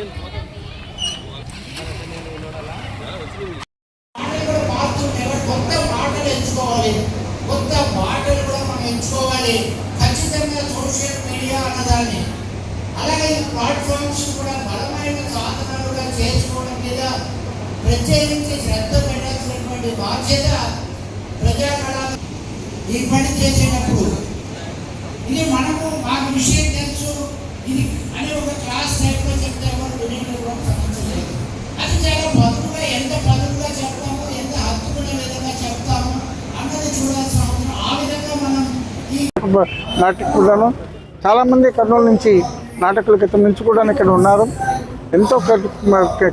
కొత్త మాటలు ఎంచుకోవాలి, కొత్త మాటలు కూడా మనం ఎంచుకోవాలి. ఖచ్చితంగా సోషల్ మీడియా అన్నదాన్ని అలాగే ఈ ప్లాట్ఫామ్స్ కూడా బలమైన సాధనాలుగా చేసుకోవడం మీద ప్రత్యేకించి శ్రద్ధ పెట్టాల్సినటువంటి బాధ్యత ప్రజాకళ ఈ పని చేసేటప్పుడు ఇది మనము మాకు విషయం తెలుసు ఇది అని ఒక క్లాస్ టైప్లో చెప్తే ఎవరు వినేటప్పుడు సమస్య లేదు. అది చాలా పదులుగా ఎంత పదులుగా చెప్తాము, ఎంత హత్తుకునే విధంగా చెప్తాము అన్నది చూడాల్సిన అవసరం. ఆ విధంగా మనం ఈ నాటకులను చాలామంది కర్నూలు నుంచి నాటకుల క్రితం నుంచి కూడా ఇక్కడ ఉన్నారు. ఎంతో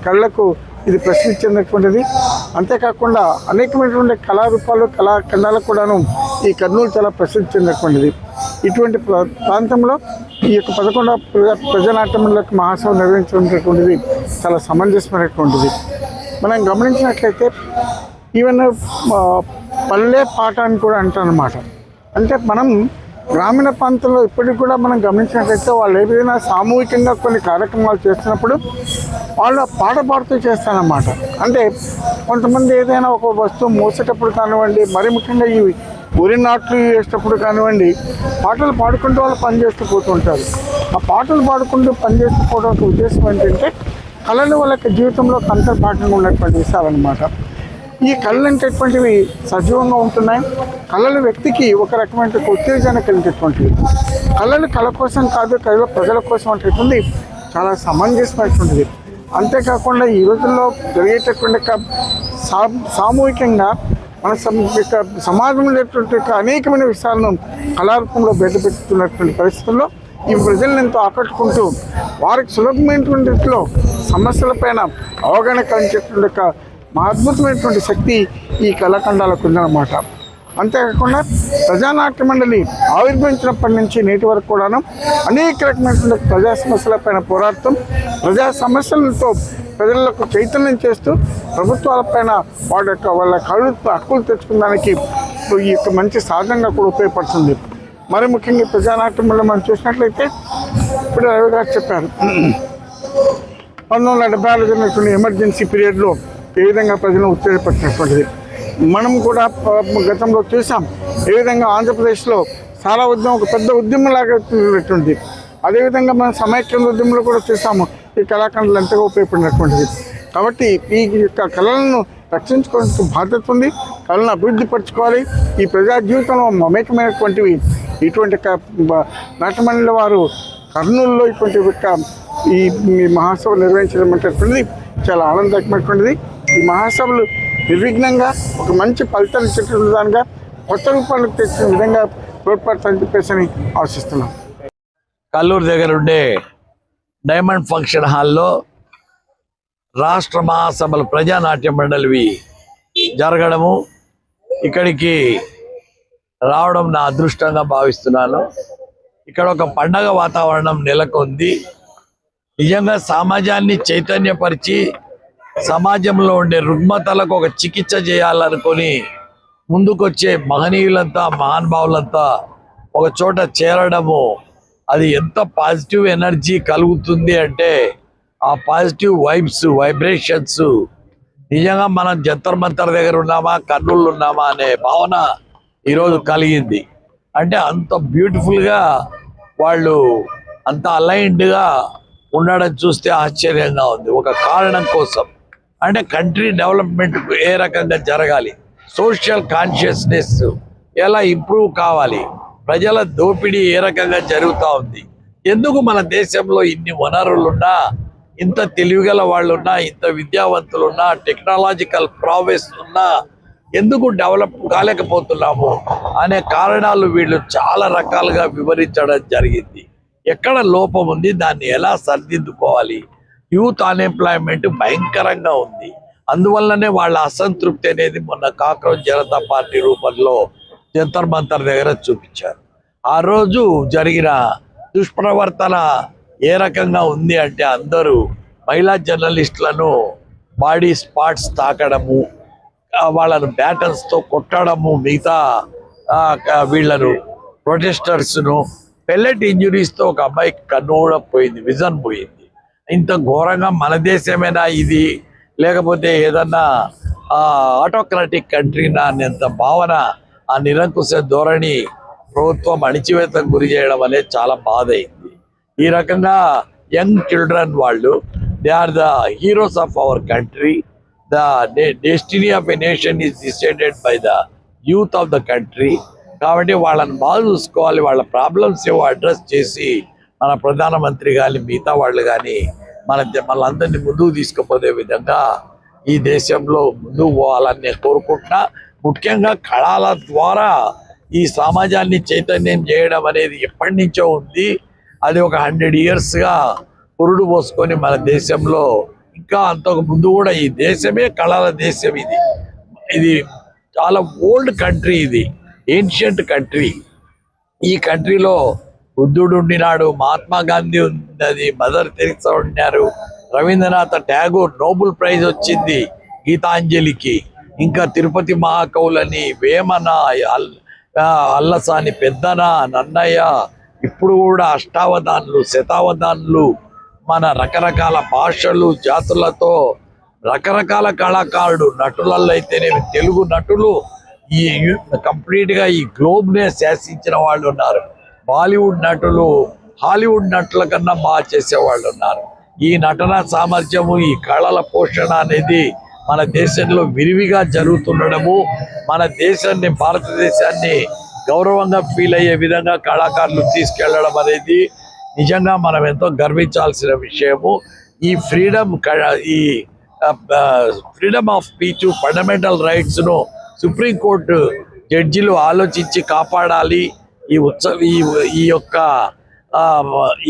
కళ్ళకు ఇది ప్రసిద్ధి చెందినటువంటిది. అంతేకాకుండా అనేకమైనటువంటి కళారూపాలు కళాఖండాలకు కూడాను ఈ కర్నూలు చాలా ప్రసిద్ధి చెందినటువంటిది. ఇటువంటి ప్రాంతంలో ఈ యొక్క 11వ ప్రజానాట్య మండలి మహాసభ నిర్వహించినటువంటిది చాలా సమంజసమైనటువంటిది. మనం గమనించినట్లయితే ఈవెన్ పల్లె పాట అని కూడా అంటారన్నమాట. అంటే మనం గ్రామీణ ప్రాంతంలో ఇప్పటికి కూడా మనం గమనించినట్లయితే వాళ్ళు ఏదైనా సామూహికంగా కొన్ని కార్యక్రమాలు చేస్తున్నప్పుడు వాళ్ళు పాట పాడుతూ చేస్తారన్నమాట. అంటే కొంతమంది ఏదైనా ఒక వస్తువు మోసేటప్పుడు కానివ్వండి, మరి ముఖ్యంగా ఈ ఊరి నాట్లు వేసేటప్పుడు కానివ్వండి, పాటలు పాడుకుంటూ వాళ్ళు పనిచేస్తూ పోతుంటారు. ఆ పాటలు పాడుకుంటూ పనిచేస్తూ పోవడానికి ఉద్దేశం ఏంటంటే కళలు వాళ్ళ జీవితంలో అంతర్భాగంగా ఉన్నటువంటి విషయాలన్నమాట. ఈ కళలు అనేటటువంటివి సజీవంగా ఉంటున్నాయి. కళలు వ్యక్తికి ఒక రకమైన ఉత్తేజాన్ని కలిగేటువంటివి. కళలు కళ కోసం కాదు, కళలు ప్రజల కోసం అనేటువంటి చాలా సమంజసమైనటువంటిది. అంతేకాకుండా ఈ రోజుల్లో జరిగేటటువంటి సామూహికంగా మన సమాజంలో అనేకమైన విషయాలను కళారూపంలో బయటపెడుతున్నటువంటి పరిస్థితుల్లో ఈ ప్రజలను ఎంతో ఆకట్టుకుంటూ వారికి సులభమైనటువంటి రీతిలో సమస్యలపైన అవగాహన కలిగించేటువంటి అద్భుతమైనటువంటి శక్తి ఈ కళాఖండాలకు ఉందన్నమాట. అంతేకాకుండా ప్రజానాట్య మండలి ఆవిర్భవించినప్పటి నుంచి నేటి వరకు కూడాను అనేక రకమైనటువంటి ప్రజా సమస్యలపైన పోరాటం, ప్రజా సమస్యలతో ప్రజలకు చైతన్యం చేస్తూ ప్రభుత్వాలపైన వాళ్ళ హక్కులు తెచ్చుకోవడానికి ఈ యొక్క మంచి సాధనంగా కూడా ఉపయోగపడుతుంది. మరి ముఖ్యంగా ప్రజానాట్య మండలి మనం చూసినట్లయితే ఇప్పుడు రవి గారు చెప్పారు 1976 జరిగినటువంటి ఎమర్జెన్సీ పీరియడ్లో ఏ విధంగా ప్రజలను ఉత్తేజపరిచినటువంటిది మనం కూడా గతంలో చూసాం. ఏ విధంగా ఆంధ్రప్రదేశ్లో చాలా ఉద్యమం ఒక పెద్ద ఉద్యమంలాగా ఉన్నటువంటి, అదేవిధంగా మనం సమైక్యాంధ్ర ఉద్యమంలో కూడా చూసాము ఈ కళాఖండాలు ఎంతగా ఉపయోగపడినటువంటిది. కాబట్టి ఈ యొక్క కళలను రక్షించుకోవాల్సిన బాధ్యత ఉంది. కళలను అభివృద్ధి పరచుకోవాలి. ఈ ప్రజా జీవితంలో మమేకమైనటువంటివి ఇటువంటి నాట్యమండలి వారు కర్నూలులో ఇటువంటి ఈ మహాసభ నిర్వహించడం అనేటువంటిది చాలా ఆనందకరమైనటువంటిది. ఈ మహాసభలు నిర్విఘ్నంగా ఒక మంచి ఫలితాలు ఇచ్చేటువంటి దానిగా కొత్త రూపాలకు తెచ్చిన విధంగా తోడ్పడతారని చెప్పేసి ఆశిస్తున్నాం. కల్లూరు దగ్గర ఉండే డైమండ్ ఫంక్షన్ హాల్లో రాష్ట్ర మహాసభలు ప్రజానాట్య మండలివి జరగడము, ఇక్కడికి రావడం నా అదృష్టంగా భావిస్తున్నాను. ఇక్కడ ఒక పండగ వాతావరణం నెలకొంది. నిజంగా సమాజాన్ని చైతన్యపరిచి సమాజంలో ఉండే రుగ్మతలకు ఒక చికిత్స చేయాలనుకొని ముందుకొచ్చే మహనీయులంతా మహానుభావులంతా ఒక చోట చేరడము, అది ఎంత పాజిటివ్ ఎనర్జీ కలుగుతుంది అంటే ఆ పాజిటివ్ వైబ్రేషన్స్ నిజంగా మనం జంతర్ మంతర్ దగ్గర ఉన్నామా, కర్నూలు ఉన్నామా అనే భావన ఈరోజు కలిగింది. అంటే అంత బ్యూటిఫుల్గా వాళ్ళు అంత అలైన్డ్గా ఉండడం చూస్తే ఆశ్చర్యంగా ఉంది. ఒక కారణం కోసం, అంటే కంట్రీ డెవలప్మెంట్ ఏ రకంగా జరగాలి, సోషల్ కాన్షియస్నెస్ ఎలా ఇంప్రూవ్ కావాలి, ప్రజల దోపిడీ ఏ రకంగా జరుగుతూ ఉంది, ఎందుకు మన దేశంలో ఇన్ని వనరులున్నా, ఇంత తెలివిగల వాళ్ళున్నా, ఇంత విద్యావంతులున్నా, టెక్నాలజికల్ ప్రావెస్ ఉన్నా ఎందుకు డెవలప్ కాలేకపోతున్నాము అనే కారణాలు వీళ్ళు చాలా రకాలుగా వివరించడం జరిగింది. ఎక్కడ లోపం ఉంది, దాన్ని ఎలా సరిదిద్దుకోవాలి. యూత్ అన్ఎంప్లాయ్మెంట్ భయంకరంగా ఉంది. అందువల్లనే వాళ్ళ అసంతృప్తి అనేది మొన్న కాక్రోచ్ జనతా పార్టీ రూపంలో జంతర్ మంతర్ దగ్గర చూపించారు. ఆ రోజు జరిగిన దుష్ప్రవర్తన ఏ రకంగా ఉంది అంటే అందరూ మహిళా జర్నలిస్టులను బాడీ స్పాట్స్ తాకడము, వాళ్ళను బ్యాటన్స్తో కొట్టడము, మిగతా వీళ్ళను ప్రొటెస్టర్స్ను పెల్లెట్ ఇంజురీస్తో ఒక అమ్మాయికి కన్ను కూడా పోయింది, విజన్ పోయింది. ఇంత ఘోరంగా మన దేశమేనా ఇది, లేకపోతే ఏదన్నా ఆటోక్రాటిక్ కంట్రీనా అనేంత భావన, ఆ నిరంకుశ ధోరణి ప్రభుత్వం అణిచివేతకు గురి చేయడం అనేది చాలా బాధ అయింది. ఈ రకంగా యంగ్ చిల్డ్రన్ వాళ్ళు, they are the heroes of our country. The destiny of a nation is decided by the youth of the country. కాబట్టి వాళ్ళని బాగా చూసుకోవాలి, వాళ్ళ ప్రాబ్లమ్స్ ఏవో అడ్రస్ చేసి మన ప్రధానమంత్రి కానీ మిగతా వాళ్ళు కానీ మనందరినీ ముందుకు తీసుకుపోయే విధంగా ఈ దేశంలో ముందుకు పోవాలని నేను కోరుకుంటున్నా. ముఖ్యంగా కళల ద్వారా ఈ సమాజాన్ని చైతన్యం చేయడం అనేది ఎప్పటి నుంచో ఉంది. అది ఒక 100 yearsగా పురుడు పోసుకొని మన దేశంలో ఇంకా అంతకు ముందు కూడా ఈ దేశమే కళల దేశం. ఇది చాలా ఓల్డ్ కంట్రీ, ఇది ఏన్షియంట్ కంట్రీ. ఈ కంట్రీలో బుద్ధుడు ఉండినాడు, మహాత్మా గాంధీ ఉన్నది, మదర్ తెరిసా ఉన్నారు, రవీంద్రనాథ్ ఠాగూర్ నోబెల్ ప్రైజ్ వచ్చింది గీతాంజలికి, ఇంకా తిరుపతి మహాకవులని, వేమన, అల్లసాని పెద్దన, నన్నయ్య, ఇప్పుడు కూడా అష్టావధానులు, శతావధానులు, మన రకరకాల భాషలు జాతులతో రకరకాల కళాకారుడు, నటులలో అయితేనేమి తెలుగు నటులు ఈ కంప్లీట్గా ఈ గ్లోబ్నే శాసించిన వాళ్ళు ఉన్నారు. బాలీవుడ్ నటులు హాలీవుడ్ నటుల కన్నా బాగా చేసేవాళ్ళు ఉన్నారు. ఈ నటన సామర్థ్యము, ఈ కళల పోషణ అనేది మన దేశంలో విరివిగా జరుగుతుండడము, మన దేశాన్ని, భారతదేశాన్ని గౌరవంగా ఫీల్ అయ్యే విధంగా కళాకారులు తీసుకెళ్లడం అనేది నిజంగా మనం ఎంతో గర్వించాల్సిన విషయము. ఈ ఫ్రీడమ్ ఆఫ్ స్పీచ్, ఫండమెంటల్ రైట్స్ను సుప్రీంకోర్టు జడ్జిలు ఆలోచించి కాపాడాలి. ఈ యొక్క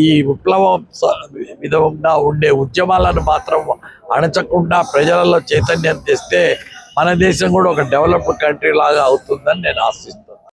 ఈ విప్లవం విధంగా ఉండే ఉద్యమాలను మాత్రం అణచకుండా ప్రజలలో చైతన్యం తెస్తే మన దేశం కూడా ఒక డెవలప్డ్ కంట్రీ లాగా అవుతుందని నేను ఆశిస్తున్నాను.